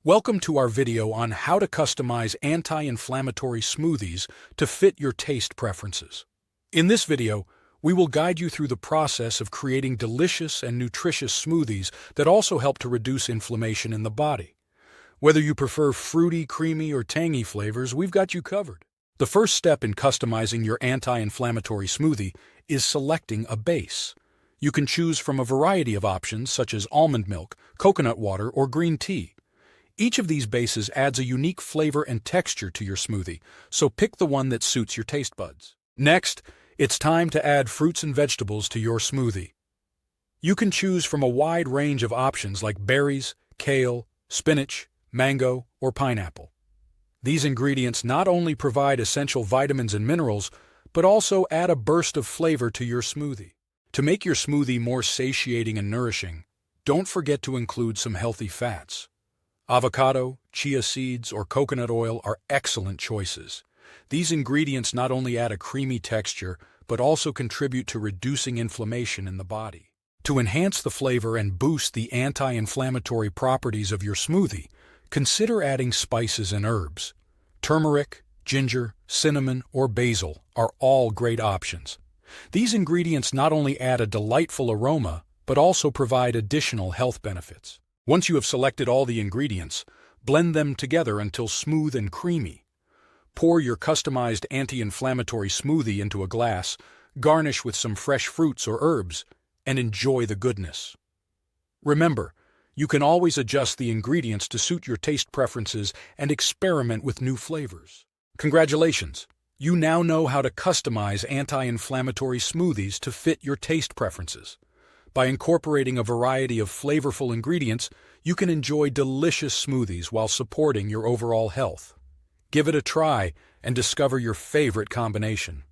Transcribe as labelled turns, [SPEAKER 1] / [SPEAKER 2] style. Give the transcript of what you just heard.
[SPEAKER 1] Welcome to our video on how to customize anti-inflammatory smoothies to fit your taste preferences. In this video, we will guide you through the process of creating delicious and nutritious smoothies that also help to reduce inflammation in the body. Whether you prefer fruity, creamy, or tangy flavors, we've got you covered. The first step in customizing your anti-inflammatory smoothie is selecting a base. You can choose from a variety of options such as almond milk, coconut water, or green tea. Each of these bases adds a unique flavor and texture to your smoothie, so pick the one that suits your taste buds. Next, it's time to add fruits and vegetables to your smoothie. You can choose from a wide range of options like berries, kale, spinach, mango, or pineapple. These ingredients not only provide essential vitamins and minerals, but also add a burst of flavor to your smoothie. To make your smoothie more satiating and nourishing, don't forget to include some healthy fats. Avocado, chia seeds, or coconut oil are excellent choices. These ingredients not only add a creamy texture, but also contribute to reducing inflammation in the body. To enhance the flavor and boost the anti-inflammatory properties of your smoothie, consider adding spices and herbs. Turmeric, ginger, cinnamon, or basil are all great options. These ingredients not only add a delightful aroma, but also provide additional health benefits. Once you have selected all the ingredients, blend them together until smooth and creamy. Pour your customized anti-inflammatory smoothie into a glass, garnish with some fresh fruits or herbs, and enjoy the goodness. Remember, you can always adjust the ingredients to suit your taste preferences and experiment with new flavors. Congratulations! You now know how to customize anti-inflammatory smoothies to fit your taste preferences. By incorporating a variety of flavorful ingredients, you can enjoy delicious smoothies while supporting your overall health. Give it a try and discover your favorite combination.